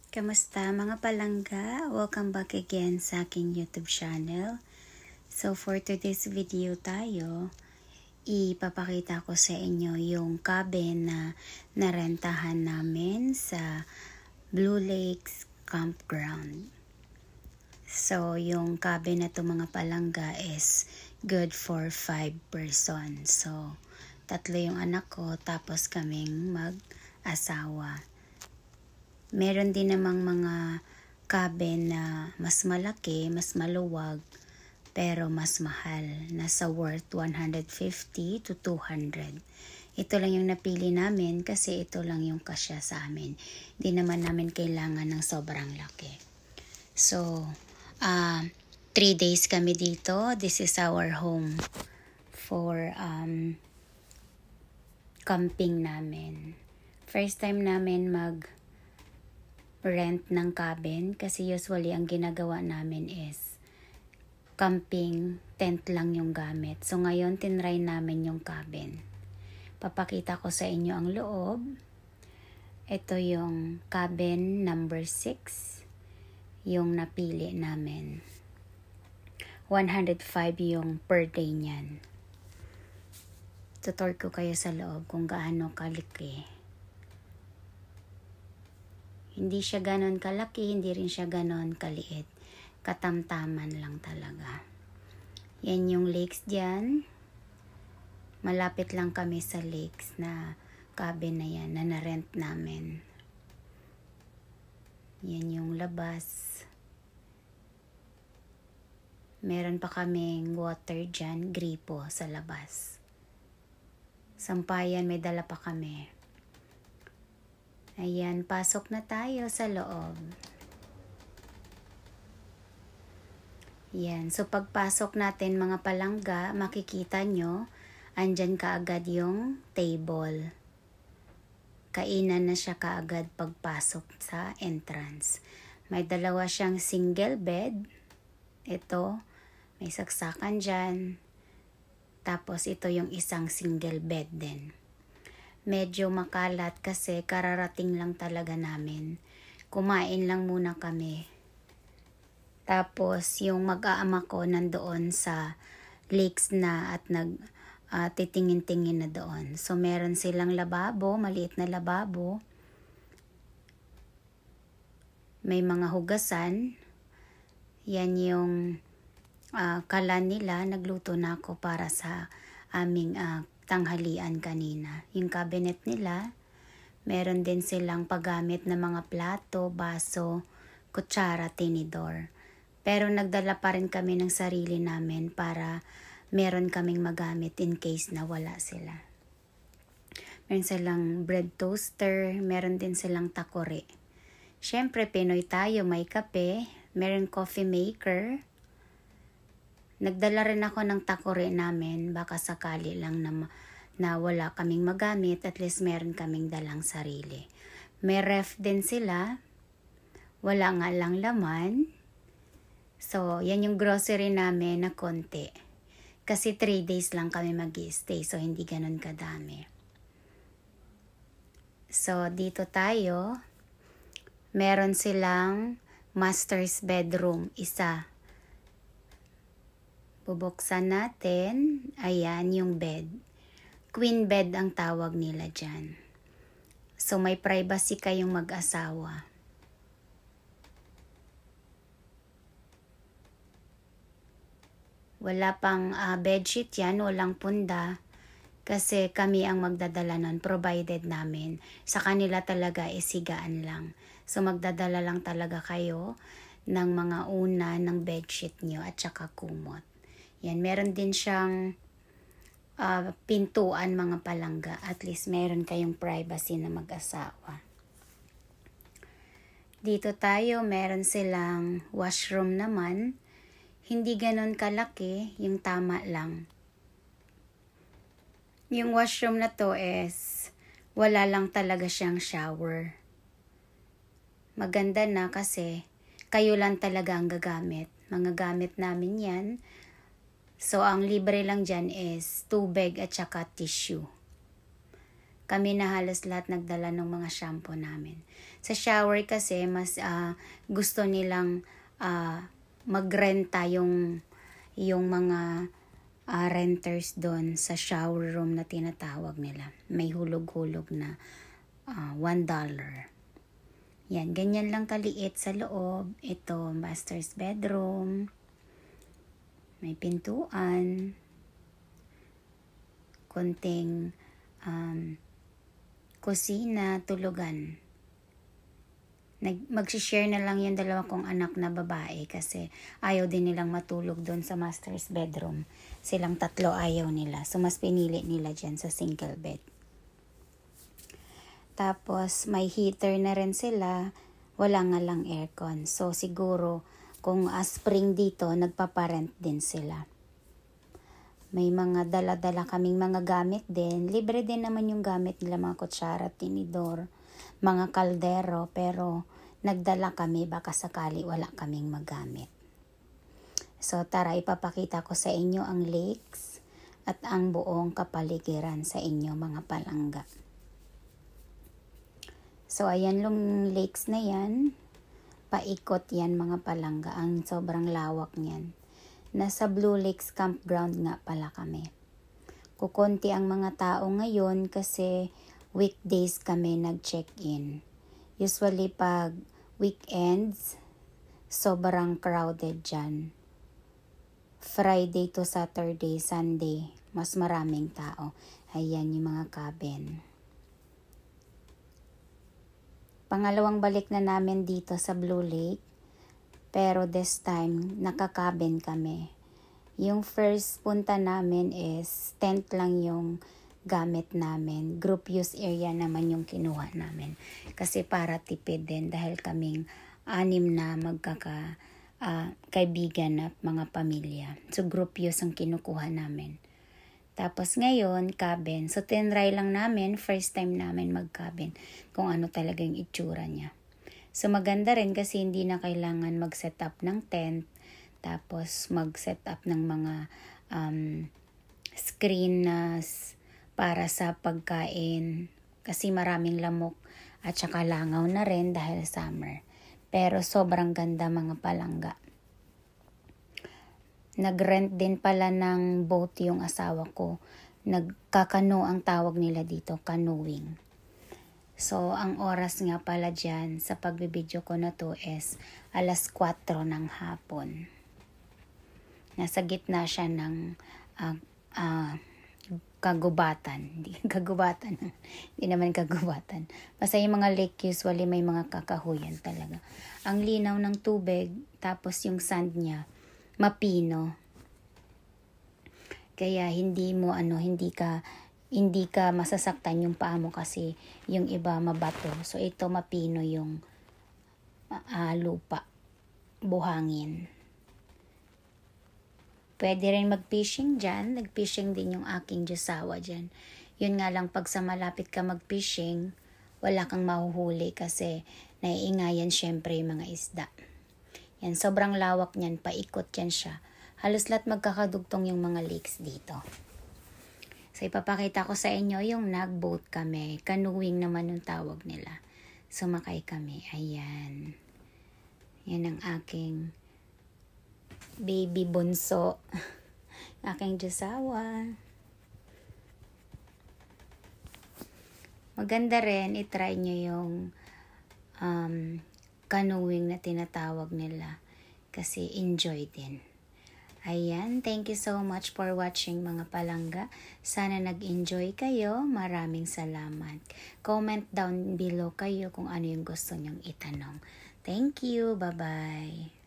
Kamusta mga palangga? Welcome back again sa aking YouTube channel. So for today's video tayo, ipapakita ko sa inyo yung cabin na narentahan namin sa Blue Lakes Campground. So yung cabin na to mga palangga is good for 5 persons. So 3 yung anak ko tapos kaming mag-asawa. Meron din namang mga cabin na mas malaki, mas maluwag, pero mas mahal. Nasa worth 150 to 200. Ito lang yung napili namin kasi ito lang yung kasya sa amin. Hindi naman namin kailangan ng sobrang laki. So, 3 days kami dito. This is our home for camping namin. First time namin rent ng cabin kasi usually ang ginagawa namin is camping, tent lang yung gamit. So ngayon tinry namin yung cabin. Papakita ko sa inyo ang loob. Ito yung cabin number 6 yung napili namin. 105 yung per day niyan. Tutor ko kayo sa loob kung gaano kalaki. Hindi siya ganon kalaki, hindi rin siya ganon kaliit. Katamtaman lang talaga. Yan yung lakes dyan. Malapit lang kami sa lakes na cabin na yan na na-rent namin. Yan yung labas. Meron pa kaming water dyan, gripo sa labas. Sampayan, may dala pa kami. Ayan, pasok na tayo sa loob. Yan, so pagpasok natin mga palangga, makikita nyo, andyan kaagad yung table. Kainan na siya kaagad pagpasok sa entrance. May 2 siyang single bed. Ito, may saksakan dyan. Tapos ito yung isang single bed din. Medyo makalat kasi kararating lang talaga namin. Kumain lang muna kami. Tapos yung mag-aama ko nandoon sa lakes na at titingin-tingin na doon. So meron silang lababo, maliit na lababo. May mga hugasan. Yan yung kalan nila. Nagluto na ako para sa aming tanghalian kanina. Yung cabinet nila, meron din silang paggamit na mga plato, baso, kutsara, tinidor. Pero nagdala pa rin kami ng sarili namin para meron kaming magamit in case na wala sila. Meron silang bread toaster, meron din silang takore. Siyempre, Pinoy tayo, may kape, meron coffee maker. Nagdala rin ako ng takore namin, baka sakali lang na wala kaming magamit, at least meron kaming dalang sarili. May ref din sila, wala nga lang laman. So, yan yung grocery namin na konti. Kasi 3 days lang kami mag-i-stay, so hindi ganun kadami. So, dito tayo, meron silang master's bedroom, isa. Bubuksan natin. Ayan yung bed. Queen bed ang tawag nila dyan. So may privacy kayong mag-asawa. Wala pang bedsheet yan, walang punda. Kasi kami ang magdadala nun, provided namin. Sa kanila talaga isigaan lang. So magdadala lang talaga kayo ng mga una ng bedsheet nyo at saka kumot. Yan, meron din siyang pintuan mga palangga. At least meron kayong privacy na mag-asawa. Dito tayo, meron silang washroom naman. Hindi ganon kalaki, yung tama lang. Yung washroom na to is wala lang talaga siyang shower. Maganda na kasi kayo lang talaga ang gagamit. Mga gamit namin yan. So, ang libre lang dyan is tubig at saka tissue. kami na halos lahat nagdala ng mga shampoo namin. Sa shower kasi, mas gusto nilang magrenta yung mga renters doon sa shower room na tinatawag nila. May hulog-hulog na $1. Yan, ganyan lang kaliit sa loob. Ito, master's bedroom. May pintuan. Konting kusina, tulugan. Mag-share na lang yung dalawa kong anak na babae kasi ayaw din nilang matulog doon sa master's bedroom. Silang tatlo ayaw nila. So, mas pinili nila dyan sa single bed. Tapos, may heater na rin sila. Wala nga lang aircon. So, siguro, kung spring dito, nagpaparent din sila. May mga dala-dala kaming mga gamit din. Libre din naman yung gamit nila, mga kutsara, tinidor, mga kaldero, pero nagdala kami baka sakali wala kaming magamit. So tara, ipapakita ko sa inyo ang lakes at ang buong kapaligiran sa inyo mga palangga. So ayan yung lakes na yan. Paikot yan mga palangga. Ang sobrang lawak niyan. Nasa Blue Lakes Campground nga pala kami. Kukunti ang mga tao ngayon kasi weekdays kami nag-check-in. Usually pag weekends, sobrang crowded dyan. Friday to Saturday, Sunday, mas maraming tao. Ayan yung mga cabin. Pangalawang balik na namin dito sa Blue Lake. Pero this time, nakakabin kami. Yung first punta namin is tent lang yung gamit namin. Group use area naman yung kinuha namin. Kasi para tipid din dahil kaming 6 na kaibigan at mga pamilya. So group use ang kinukuha namin. Tapos ngayon, cabin. So tinry lang namin, first time namin mag-cabin, kung ano talaga yung itsura niya. So maganda rin kasi hindi na kailangan mag-set up ng tent, tapos mag-set up ng mga screen na para sa pagkain kasi maraming lamok at saka langaw na rin dahil summer. Pero sobrang ganda mga palangga. Nag-rent din pala ng boat yung asawa ko. Nagkakano ang tawag nila dito, canoeing. So, ang oras nga pala dyan sa pagbibideo ko na to is 4:00 ng hapon. Nasa gitna siya ng kagubatan. Hindi kagubatan. Hindi naman kagubatan. Basta yung mga lake usually may mga kakahuyan talaga. Ang linaw ng tubig, tapos yung sand niya, mapino. Kaya hindi ka masasaktan yung paa mo kasi yung iba mabato. So ito mapino yung lupa, buhangin. Pwede rin mag-fishing dyan. Nag-fishing din yung aking josawa dyan. Yun nga lang pag sa malapit ka mag-fishing, wala kang mahuhuli kasi naiingayan syempre yung mga isda. Yan, sobrang lawak niyan, paikot yan siya. Halos lahat magkakadugtong yung mga lakes dito. So, ipapakita ko sa inyo yung nag-boat kami. Canoeing naman yung tawag nila. Sumakay kami. Ayan. Yan ang aking baby bunso. Aking josawa. Maganda rin, itry nyo yung canoeing na tinatawag nila. Kasi enjoy din. Ayan, thank you so much for watching mga palangga. Sana nag-enjoy kayo. Maraming salamat. Comment down below kayo kung ano yung gusto nyong itanong. Thank you. Bye-bye.